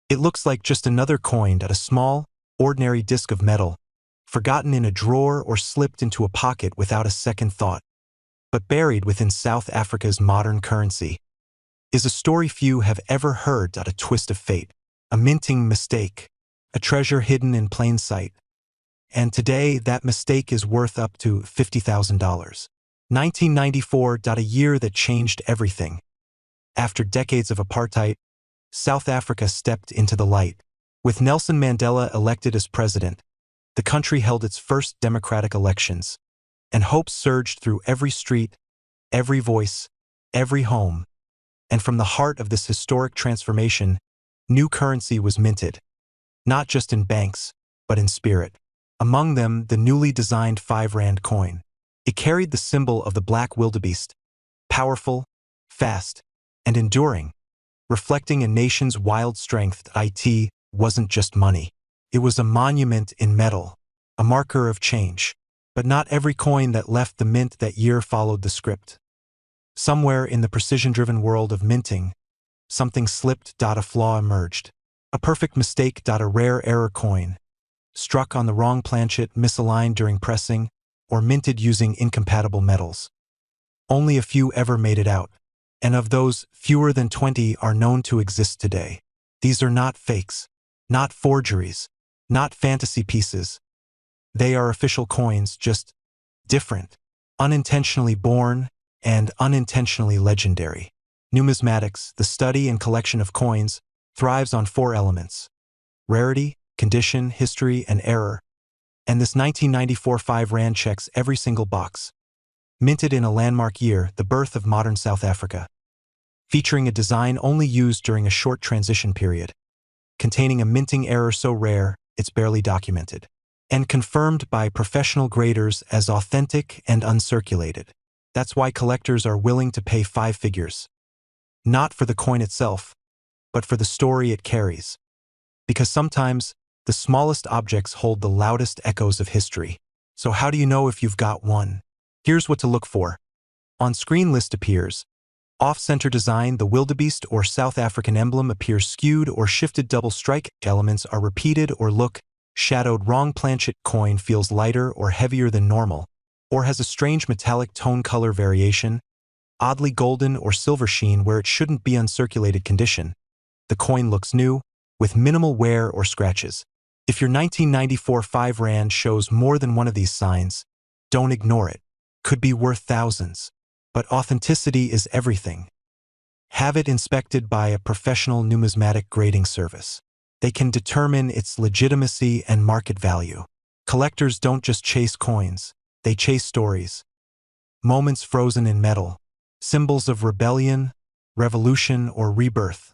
It looks like just another coin at a small, ordinary disc of metal, forgotten in a drawer or slipped into a pocket without a second thought. But buried within South Africa's modern currency is a story few have ever heard. A twist of fate, a minting mistake, a treasure hidden in plain sight. And today, that mistake is worth up to $50,000. 1994. A year that changed everything. After decades of apartheid, South Africa stepped into the light. With Nelson Mandela elected as president, the country held its first democratic elections, and hope surged through every street, every voice, every home. And from the heart of this historic transformation, new currency was minted, not just in banks, but in spirit. Among them, the newly designed 5 Rand coin. It carried the symbol of the black wildebeest, powerful, fast, and enduring, reflecting a nation's wild strength. It wasn't just money. It was a monument in metal, a marker of change. But not every coin that left the mint that year followed the script. Somewhere in the precision-driven world of minting, something slipped. A flaw emerged. A perfect mistake. A rare error coin, struck on the wrong planchet, misaligned during pressing, or minted using incompatible metals. Only a few ever made it out, and of those, fewer than 20 are known to exist today. These are not fakes, not forgeries, not fantasy pieces. They are official coins, just different, unintentionally born, and unintentionally legendary. Numismatics, the study and collection of coins, thrives on 4 elements: rarity, condition, history, and error. And this 1994 5 Rand checks every single box. Minted in a landmark year, the birth of modern South Africa. Featuring a design only used during a short transition period. Containing a minting error so rare, it's barely documented. And confirmed by professional graders as authentic and uncirculated. That's why collectors are willing to pay 5 figures. Not for the coin itself, but for the story it carries. Because sometimes, the smallest objects hold the loudest echoes of history. So how do you know if you've got one? Here's what to look for. On-screen list appears. Off-center design, the wildebeest or South African emblem appears skewed or shifted. Double strike elements are repeated or look shadowed. Wrong planchet coin feels lighter or heavier than normal, or has a strange metallic tone color variation, oddly golden or silver sheen where it shouldn't be. Uncirculated condition. The coin looks new, with minimal wear or scratches. If your 1994 5 Rand shows more than one of these signs, don't ignore it. Could be worth thousands. But authenticity is everything. Have it inspected by a professional numismatic grading service. They can determine its legitimacy and market value. Collectors don't just chase coins, they chase stories. Moments frozen in metal, symbols of rebellion, revolution, or rebirth.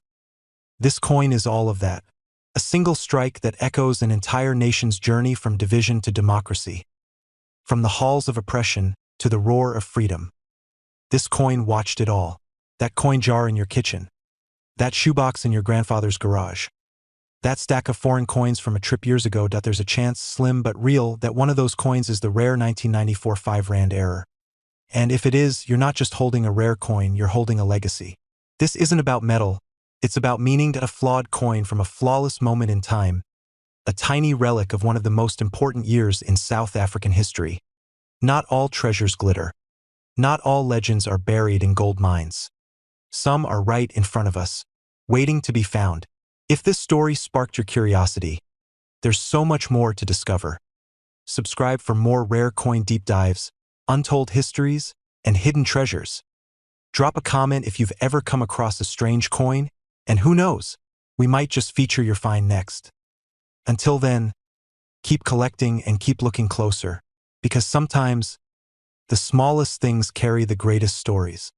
This coin is all of that. A single strike that echoes an entire nation's journey from division to democracy. From the halls of oppression to the roar of freedom. This coin watched it all. That coin jar in your kitchen. That shoebox in your grandfather's garage. That stack of foreign coins from a trip years ago. There's a chance, slim but real, that one of those coins is the rare 1994 5 Rand error. And if it is, you're not just holding a rare coin, you're holding a legacy. This isn't about metal, it's about meaning. A flawed coin from a flawless moment in time. A tiny relic of one of the most important years in South African history. Not all treasures glitter. Not all legends are buried in gold mines. Some are right in front of us, waiting to be found. If this story sparked your curiosity, there's so much more to discover. Subscribe for more rare coin deep dives, untold histories, and hidden treasures. Drop a comment if you've ever come across a strange coin, and who knows, we might just feature your find next. Until then, keep collecting and keep looking closer, because sometimes the smallest things carry the greatest stories.